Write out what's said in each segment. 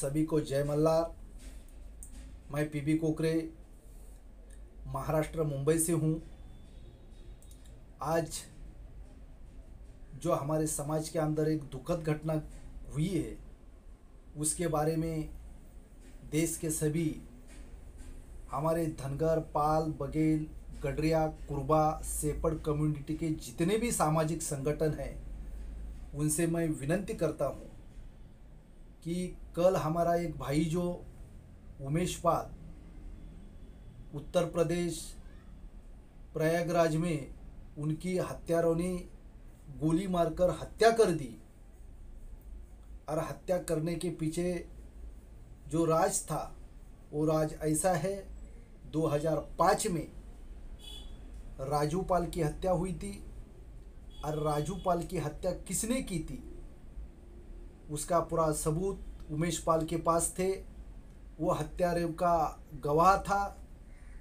सभी को जय मल्हार। मैं पीबी कोकरे महाराष्ट्र मुंबई से हूँ। आज जो हमारे समाज के अंदर एक दुखद घटना हुई है उसके बारे में देश के सभी हमारे धनगर, पाल, बघेल, गडरिया, कुरबा, सेपड़ कम्युनिटी के जितने भी सामाजिक संगठन हैं उनसे मैं विनती करता हूँ कि कल हमारा एक भाई जो उमेश पाल उत्तर प्रदेश प्रयागराज में उनकी हत्यारों ने गोली मारकर हत्या कर दी और हत्या करने के पीछे जो राज था वो राज ऐसा है। 2005 में राजू पाल की हत्या हुई थी और राजू पाल की हत्या किसने की थी उसका पूरा सबूत उमेश पाल के पास थे। वो हत्यारे का गवाह था,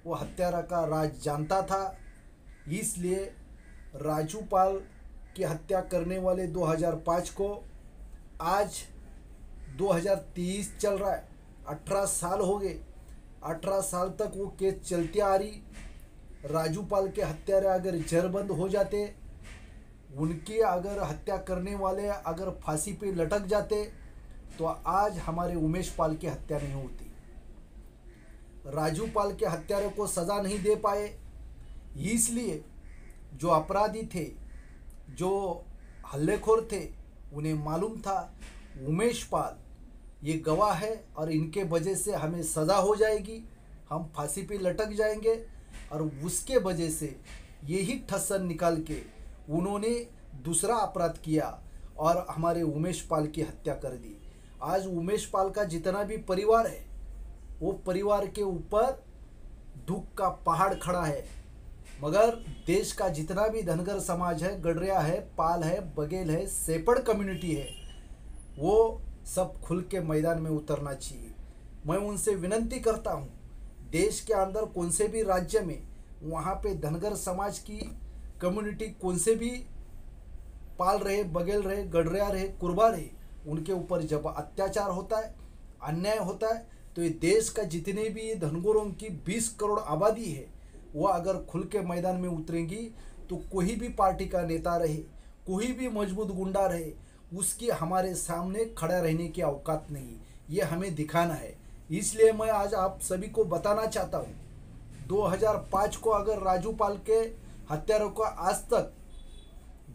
वो हत्यारा का राज जानता था। इसलिए राजू पाल की हत्या करने वाले 2005 को आज 2023 चल रहा है, 18 साल हो गए। 18 साल तक वो केस चलती आ रही। राजू पाल के हत्यारे अगर जेरबंद हो जाते, उनकी अगर हत्या करने वाले अगर फांसी पे लटक जाते तो आज हमारे उमेश पाल की हत्या नहीं होती। राजू पाल के हत्यारे को सज़ा नहीं दे पाए, इसलिए जो अपराधी थे, जो हल्लेखोर थे, उन्हें मालूम था उमेश पाल ये गवाह है और इनके वजह से हमें सज़ा हो जाएगी, हम फांसी पे लटक जाएंगे। और उसके वजह से यही ठस्सन निकाल के उन्होंने दूसरा अपराध किया और हमारे उमेश पाल की हत्या कर दी। आज उमेश पाल का जितना भी परिवार है वो परिवार के ऊपर दुख का पहाड़ खड़ा है। मगर देश का जितना भी धनगर समाज है, गडरिया है, पाल है, बघेल है, सेपड़ कम्युनिटी है, वो सब खुल के मैदान में उतरना चाहिए। मैं उनसे विनती करता हूँ, देश के अंदर कौन से भी राज्य में वहाँ पे धनगर समाज की कम्युनिटी कौन से भी पाल रहे, बघेल रहे, गडरिया रहे, कुरबा रहे, उनके ऊपर जब अत्याचार होता है, अन्याय होता है, तो ये देश का जितने भी धनगरों की 20 करोड़ आबादी है वो अगर खुल के मैदान में उतरेंगी तो कोई भी पार्टी का नेता रहे, कोई भी मजबूत गुंडा रहे, उसकी हमारे सामने खड़ा रहने की औकात नहीं। ये हमें दिखाना है। इसलिए मैं आज आप सभी को बताना चाहता हूँ, 2005 को अगर राजू पाल के हत्यारों को आज तक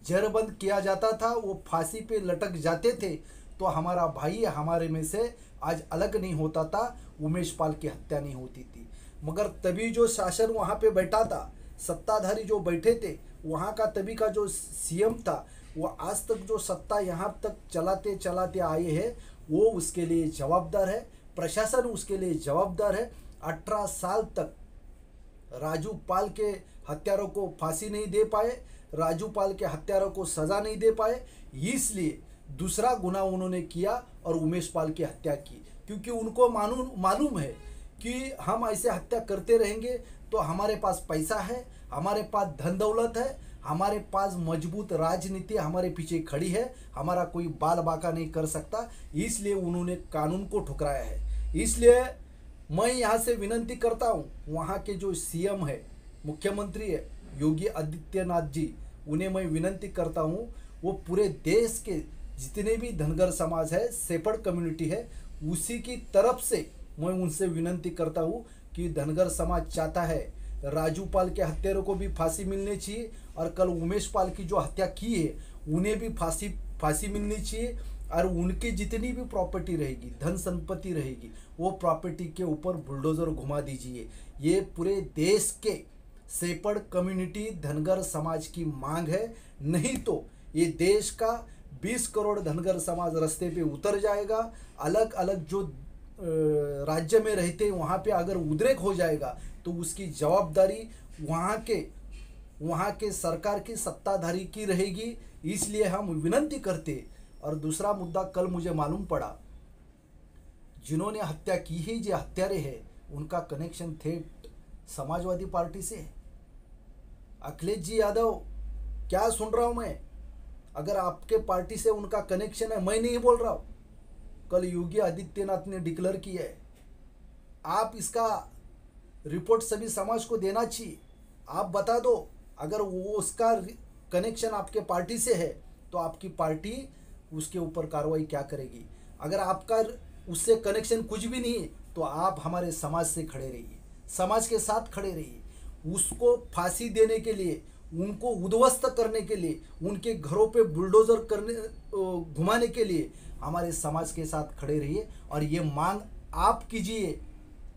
जेरबंद किया जाता था, वो फांसी पे लटक जाते थे, तो हमारा भाई हमारे में से आज अलग नहीं होता था, उमेश पाल की हत्या नहीं होती थी। मगर तभी जो शासन वहाँ पे बैठा था, सत्ताधारी जो बैठे थे, वहाँ का तभी का जो सीएम था, वो आज तक जो सत्ता यहाँ तक चलाते चलाते आए हैं, वो उसके लिए जवाबदार है। प्रशासन उसके लिए जवाबदार है। 18 साल तक राजू पाल के हत्यारों को फांसी नहीं दे पाए, राजू पाल के हत्यारों को सज़ा नहीं दे पाए, इसलिए दूसरा गुनाह उन्होंने किया और उमेश पाल की हत्या की। क्योंकि उनको मालूम है कि हम ऐसे हत्या करते रहेंगे तो हमारे पास पैसा है, हमारे पास धन दौलत है, हमारे पास मजबूत राजनीति हमारे पीछे खड़ी है, हमारा कोई बाल बाका नहीं कर सकता। इसलिए उन्होंने कानून को ठुकराया है। इसलिए मैं यहाँ से विनती करता हूँ, वहाँ के जो सीएम है, मुख्यमंत्री है योगी आदित्यनाथ जी, उन्हें मैं विनती करता हूँ, वो पूरे देश के जितने भी धनगर समाज है, सेपड़ कम्युनिटी है, उसी की तरफ से मैं उनसे विनती करता हूँ कि धनगर समाज चाहता है राजू पाल के हत्यारों को भी फांसी मिलनी चाहिए और कल उमेश पाल की जो हत्या की है उन्हें भी फांसी मिलनी चाहिए। और उनकी जितनी भी प्रॉपर्टी रहेगी, धन संपत्ति रहेगी, वो प्रॉपर्टी के ऊपर बुलडोज़र घुमा दीजिए। ये पूरे देश के सेपड़ कम्युनिटी धनगर समाज की मांग है। नहीं तो ये देश का 20 करोड़ धनगर समाज रास्ते पे उतर जाएगा। अलग अलग जो राज्य में रहते वहाँ पे अगर उद्रेक हो जाएगा तो उसकी जवाबदारी वहाँ के सरकार की, सत्ताधारी की रहेगी। इसलिए हम विनती करते। और दूसरा मुद्दा, कल मुझे मालूम पड़ा जिन्होंने हत्या की है, जो हत्यारे हैं, उनका कनेक्शन थेट समाजवादी पार्टी से है। अखिलेश जी यादव, क्या सुन रहा हूँ मैं? अगर आपके पार्टी से उनका कनेक्शन है, मैं नहीं बोल रहा हूँ, कल योगी आदित्यनाथ ने डिक्लेयर किया है। आप इसका रिपोर्ट सभी समाज को देना चाहिए। आप बता दो, अगर वो उसका कनेक्शन आपके पार्टी से है तो आपकी पार्टी उसके ऊपर कार्रवाई क्या करेगी। अगर आपका उससे कनेक्शन कुछ भी नहीं है तो आप हमारे समाज से खड़े रहिए, समाज के साथ खड़े रहिए। उसको फांसी देने के लिए, उनको उद्ध्वस्त करने के लिए, उनके घरों पे बुलडोजर करने घुमाने के लिए हमारे समाज के साथ खड़े रहिए। और ये मांग आप कीजिए,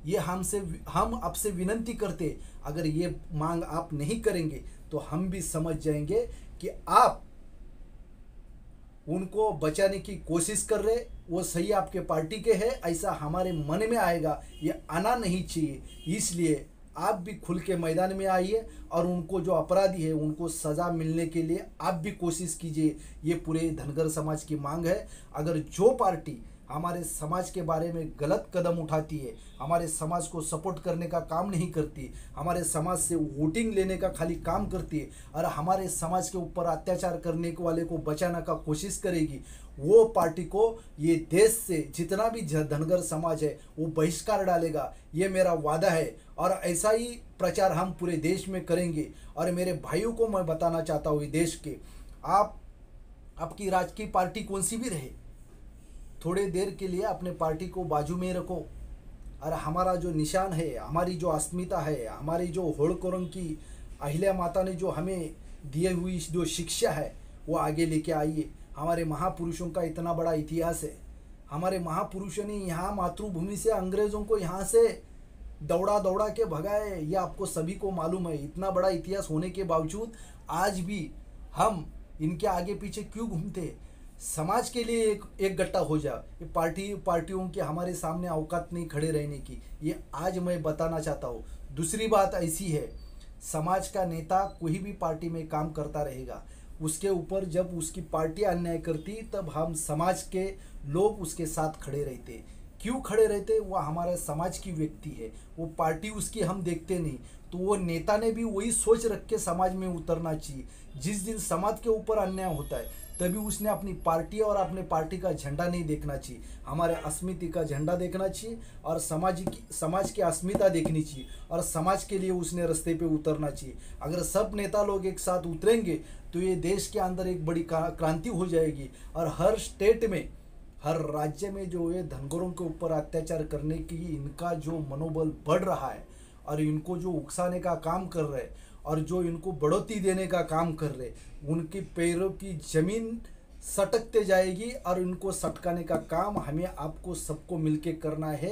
ये हम आपसे विनंती करते। अगर ये मांग आप नहीं करेंगे तो हम भी समझ जाएंगे कि आप उनको बचाने की कोशिश कर रहे, वो सही आपके पार्टी के हैं, ऐसा हमारे मन में आएगा। ये आना नहीं चाहिए। इसलिए आप भी खुल के मैदान में आइए और उनको जो अपराधी है उनको सज़ा मिलने के लिए आप भी कोशिश कीजिए। ये पूरे धनगर समाज की मांग है। अगर जो पार्टी हमारे समाज के बारे में गलत कदम उठाती है, हमारे समाज को सपोर्ट करने का काम नहीं करती, हमारे समाज से वोटिंग लेने का खाली काम करती है और हमारे समाज के ऊपर अत्याचार करने वाले को बचाने का कोशिश करेगी, वो पार्टी को ये देश से जितना भी धनगर समाज है वो बहिष्कार डालेगा। ये मेरा वादा है और ऐसा ही प्रचार हम पूरे देश में करेंगे। और मेरे भाइयों को मैं बताना चाहता हूँ, देश के आपकी राजकीय पार्टी कौन सी भी रहे, थोड़े देर के लिए अपने पार्टी को बाजू में रखो और हमारा जो निशान है, हमारी जो अस्मिता है, हमारी जो होड़कोरंग की अहिल्या माता ने जो हमें दिए हुई जो शिक्षा है वो आगे लेके आइए। हमारे महापुरुषों का इतना बड़ा इतिहास है। हमारे महापुरुषों ने यहाँ मातृभूमि से अंग्रेज़ों को यहाँ से दौड़ा दौड़ा के भगाए, ये आपको सभी को मालूम है। इतना बड़ा इतिहास होने के बावजूद आज भी हम इनके आगे पीछे क्यों घूमते। समाज के लिए एक गट्टा हो जाए। ये पार्टियों के हमारे सामने औकात नहीं खड़े रहने की, ये आज मैं बताना चाहता हूँ। दूसरी बात ऐसी है, समाज का नेता कोई भी पार्टी में काम करता रहेगा, उसके ऊपर जब उसकी पार्टी अन्याय करती तब हम समाज के लोग उसके साथ खड़े रहते। क्यों खड़े रहते, वो हमारे समाज की व्यक्ति है, वो पार्टी उसकी हम देखते नहीं। तो वो नेता ने भी वही सोच रख के समाज में उतरना चाहिए। जिस दिन समाज के ऊपर अन्याय होता है तभी उसने अपनी पार्टी और अपने पार्टी का झंडा नहीं देखना चाहिए, हमारे अस्मिता का झंडा देखना चाहिए और समाज की अस्मिता देखनी चाहिए और समाज के लिए उसने रास्ते पे उतरना चाहिए। अगर सब नेता लोग एक साथ उतरेंगे तो ये देश के अंदर एक बड़ी क्रांति हो जाएगी और हर स्टेट में, हर राज्य में जो ये धनगरों के ऊपर अत्याचार करने की इनका जो मनोबल बढ़ रहा है और इनको जो उकसाने का काम कर रहे हैं और जो इनको बढ़ोतरी देने का काम कर रहे, उनके पैरों की जमीन सटकते जाएगी और इनको सटकाने का काम हमें आपको सबको मिलके करना है।